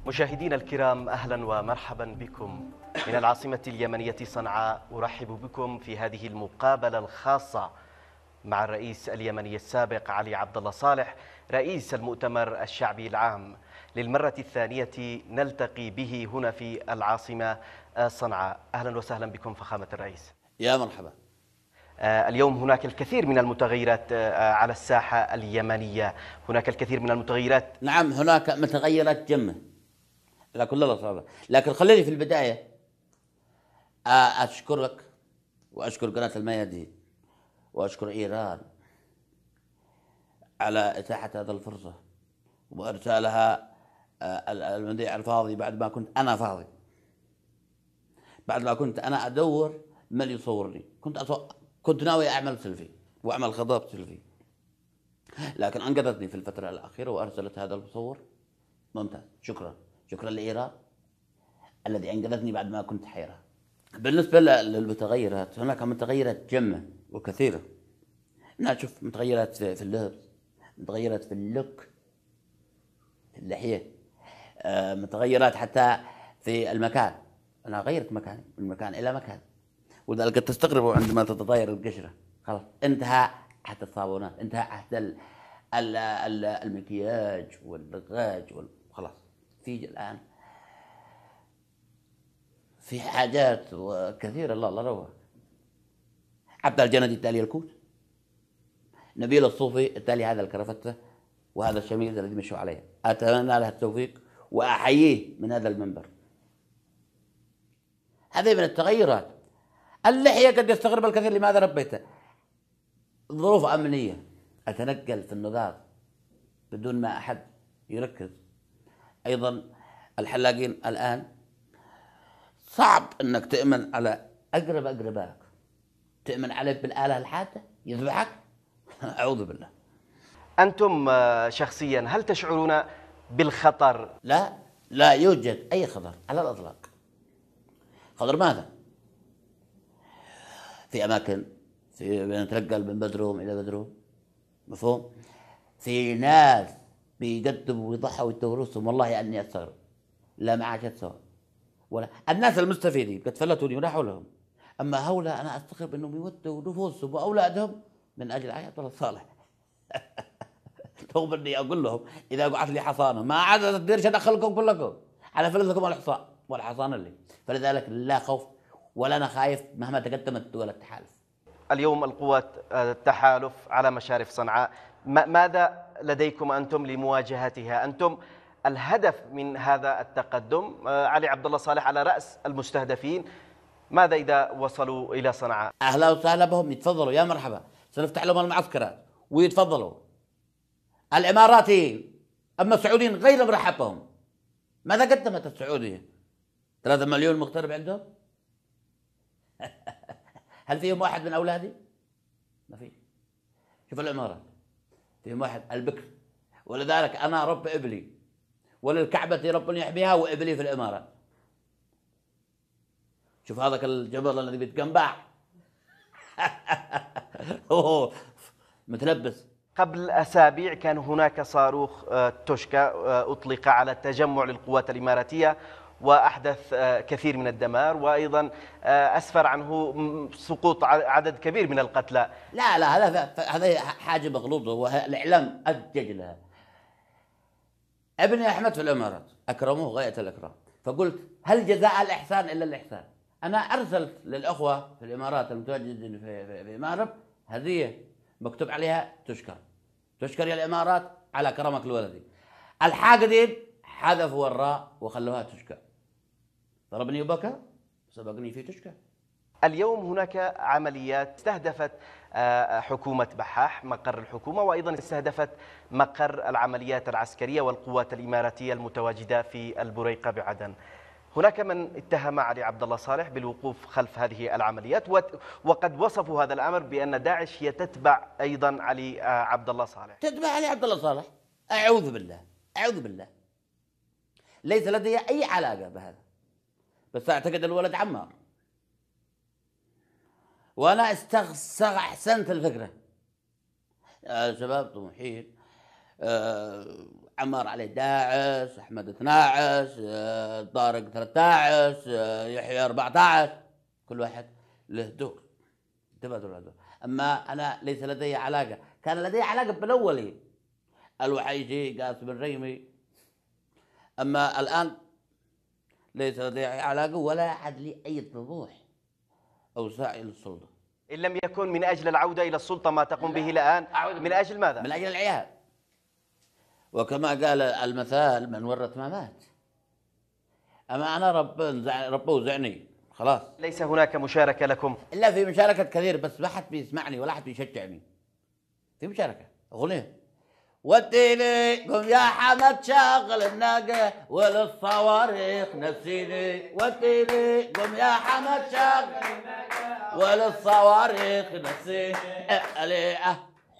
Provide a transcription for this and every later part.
مشاهدينا الكرام، أهلا ومرحبا بكم من العاصمة اليمنية صنعاء. أرحب بكم في هذه المقابلة الخاصة مع الرئيس اليمني السابق علي عبد الله صالح رئيس المؤتمر الشعبي العام. للمرة الثانية نلتقي به هنا في العاصمة صنعاء. أهلا وسهلا بكم فخامة الرئيس. يا مرحبا. اليوم هناك الكثير من المتغيرات على الساحة اليمنية، هناك الكثير من المتغيرات. نعم، هناك متغيرات جمة على كل الأصابع، لكن خليني في البداية أشكرك وأشكر قناة الميادين وأشكر إيران على إتاحة هذه الفرصة وإرسالها المذيع الفاضي بعد ما كنت أنا فاضي، بعد ما كنت أنا أدور من يصورني. كنت ناوي أعمل سيلفي وأعمل خطاب سيلفي، لكن أنقذتني في الفترة الأخيرة وأرسلت هذا المصور. ممتاز، شكرا لإيران الذي أنقذتني بعد ما كنت حيران. بالنسبة للمتغيرات، هناك متغيرات جمة وكثيرة. نشوف متغيرات في اللبس، متغيرات في اللوك، في اللحية، متغيرات حتى في المكان. أنا غيرت مكاني من مكان إلى مكان، ولذلك تستغربوا عندما تتغير القشرة. خلاص انتهى عهد الصابونات، انتهى عهد المكياج واللغاج خلاص. في الآن في حاجات كثيرة. الله روى. عبد الجندي التالي الكوت، نبيل الصوفي التالي هذا الكرفتة وهذا الشميز الذي مشوا عليه. أتمنى له التوفيق وأحييه من هذا المنبر. هذه من التغيرات. اللحية قد يستغرب الكثير لماذا ربيتها. ظروف أمنية، أتنقل في النضال بدون ما أحد يركز. أيضا الحلاقين الآن صعب أنك تأمن على أقربائك، تأمن عليك بالآلة الحادة يذبحك. أعوذ بالله. أنتم شخصيا هل تشعرون بالخطر؟ لا يوجد أي خطر على الإطلاق. خطر ماذا؟ في أماكن بنتنقل من بدروم إلى بدروم، مفهوم؟ في ناس بيقدموا ويضحوا ويتورثهم، والله أني أستغرب. لا معاشات سواء ولا الناس المستفيدين قد فلتوني وراحوا لهم، أما هؤلاء أنا أستغرب أنهم يودوا نفوسهم وأولادهم من أجل علي عبد الله صالح. رغم أني أقول لهم إذا قعدت لي حصانة ما عاد تديرش أدخلكم كلكم على فلتكم الحصان والحصان اللي. فلذلك لا خوف ولا أنا خايف مهما تقدمت دول التحالف. اليوم القوات التحالف على مشارف صنعاء، ماذا لديكم أنتم لمواجهتها؟ أنتم الهدف من هذا التقدم، علي عبد الله صالح على رأس المستهدفين. ماذا إذا وصلوا إلى صنعاء؟ أهلا وسهلا بهم، يتفضلوا يا مرحبا، سنفتح لهم المعسكرات ويتفضلوا. الإماراتيين أما السعوديين غير مرحب بهم. ماذا قدمت السعودية؟ 3 مليون مغترب عندهم. هل فيهم واحد من أولادي؟ ما في. شوف الإمارات فيهم واحد البكر، ولذلك أنا رب إبلي وللكعبة رب يحميها وإبلي في الإمارات. شوف هذاك الجبل الذي بيتقنبع. متلبس. قبل أسابيع كان هناك صاروخ توشكا أطلق على التجمع للقوات الإماراتية وأحدث كثير من الدمار، وأيضا أسفر عنه سقوط عدد كبير من القتلى. لا هذا حاجة مغلوطة والإعلام أدج لها. ابني أحمد في الإمارات أكرموه غاية الإكرام، فقلت هل جزاء الإحسان إلا الإحسان؟ أنا أرسلت للأخوة في الإمارات المتواجدين في مأرب هدية مكتوب عليها تشكر يا الإمارات على كرمك الولدي. الحاقدين حذفوا الراء وخلوها تشكر. ضربني وبكى سبقني في تشكر. اليوم هناك عمليات استهدفت حكومة بحاح مقر الحكومة، وأيضا استهدفت مقر العمليات العسكرية والقوات الإماراتية المتواجدة في البريقة بعدن. هناك من اتهم علي عبد الله صالح بالوقوف خلف هذه العمليات، وقد وصفوا هذا الأمر بأن داعش هي تتبع أيضا علي عبد الله صالح. تتبع علي عبد الله صالح؟ أعوذ بالله. ليس لدي أي علاقة بهذا، بس أعتقد الولد عمار، وأنا أحسنت الفكرة. يا شباب طموحين عمار عليه 11، احمد 12، طارق 13، يحيى 14، كل واحد له دور، تبادل الدور. اما انا ليس لدي علاقه، كان لدي علاقه بالاولي الوحيجي قاسم الريمي، اما الان ليس لدي علاقه ولا أحد لي اي طموح او سعي للسلطه. إن لم يكن من أجل العودة إلى السلطة ما تقوم به الآن، من أجل ماذا؟ من أجل العيال. وكما قال المثال: من ورث ما مات. أما أنا ربه وزعني خلاص. ليس هناك مشاركة لكم؟ إلا في مشاركة كثير، بس ما حد بيسمعني ولا حد بيشجعني. في مشاركة أغنية: وديني قم يا حمد شغل الناقة وللصواريخ نسيني، وديني قم يا حمد شغل الناقة وللصواريخ نسيني،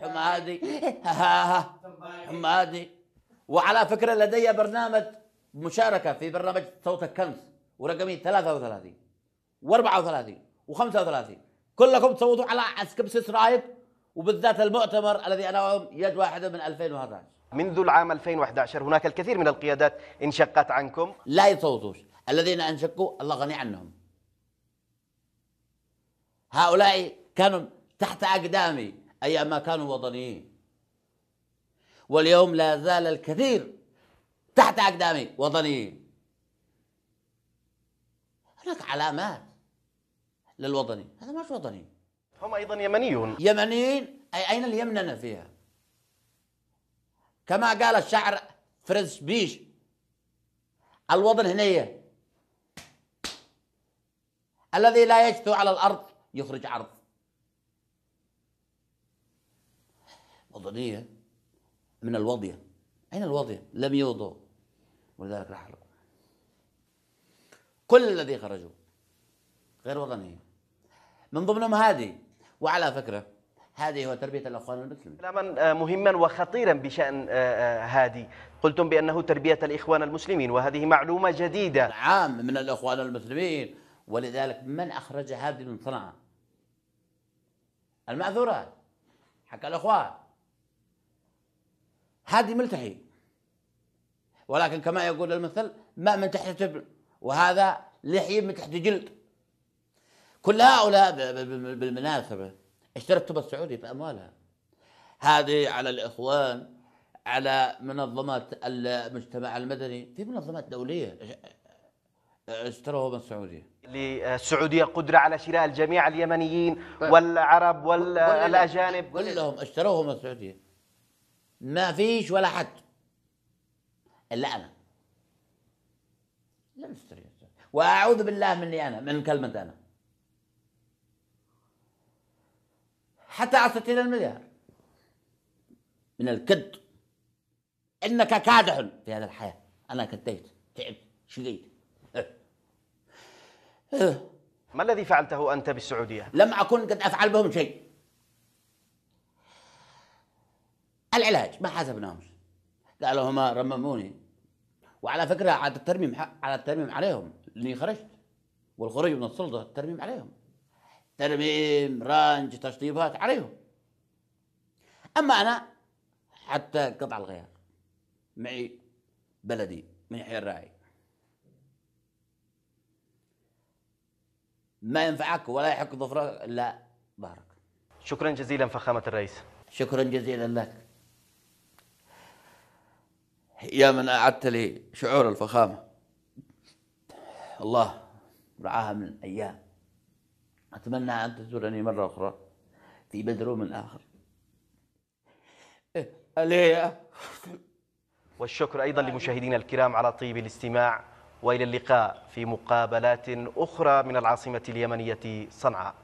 حمادي حمادي. وعلى فكرة لدي برنامج مشاركة في برنامج صوت الكنز، ورقمي 33 و34 و35. كلكم تصوتوا على عسكبسس رايب، وبالذات المؤتمر الذي أنا يد واحدة من 2011. منذ العام 2011 هناك الكثير من القيادات انشقت عنكم. لا يصوتوش، الذين انشقوا الله غني عنهم. هؤلاء كانوا تحت أقدامي أيام ما كانوا وطنيين، واليوم لا زال الكثير تحت أقدامي وطنيين. هناك علامات للوطني، هذا مش وطني. هم أيضا يمنيون. يمنيين، أين اليمننا فيها؟ كما قال الشاعر فريز بيش: الوطن هنية، الذي لا يجثو على الأرض يخرج عرض. وطنية من الوضية. أين الوضية؟ لم يوضوا، ولذلك رحلوا. كل الذي خرجوا غير وطنيين، من ضمنهم هذه. وعلى فكرة هذه هو تربية الأخوان المسلمين. كلاما مهما وخطيرا بشأن هادي، قلتم بأنه تربية الإخوان المسلمين، وهذه معلومة جديدة. عام من الإخوان المسلمين، ولذلك من أخرج هادي من صنعاء؟ المعذورات حق الإخوان. هادي ملتحي، ولكن كما يقول المثل: ماء من تحت تبن، وهذا لحية من تحت جلد. كل هؤلاء بالمناسبة اشترت السعودية بأموالها. هذه على الإخوان، على منظمات المجتمع المدني، في منظمات دولية اشتروها من السعودية. للسعودية قدرة على شراء الجميع، اليمنيين والعرب والأجانب كلهم اشتروها من السعودية. ما فيش ولا حد إلا أنا لم اشتري، وأعوذ بالله مني أنا من كلمة أنا. حتى على 60 المليار من الكد. إنك كادح في هذه الحياة. أنا كديت، تعبت، شقيت. ما الذي فعلته أنت بالسعودية؟ لم أكن قد أفعل بهم شيء. العلاج ما حاسبناهمش، قالوا هما رمموني. وعلى فكرة على الترميم عليهم، اللي خرجت والخروج من السلطة الترميم عليهم، ترميم، رانج، تشطيبات عليهم. أما أنا حتى قطع الغيار معي بلدي من يحيى الراعي. ما ينفعك ولا يحك ظفرك إلا ظهرك. شكرا جزيلا فخامة الرئيس. شكرا جزيلا لك يا من أعدت لي شعور الفخامة. الله رعاها من الأيام. أتمنى أن تزورني مرة أخرى في بدروم آخر. والشكر أيضا لمشاهدينا الكرام على طيب الاستماع، وإلى اللقاء في مقابلات أخرى من العاصمة اليمنية صنعاء.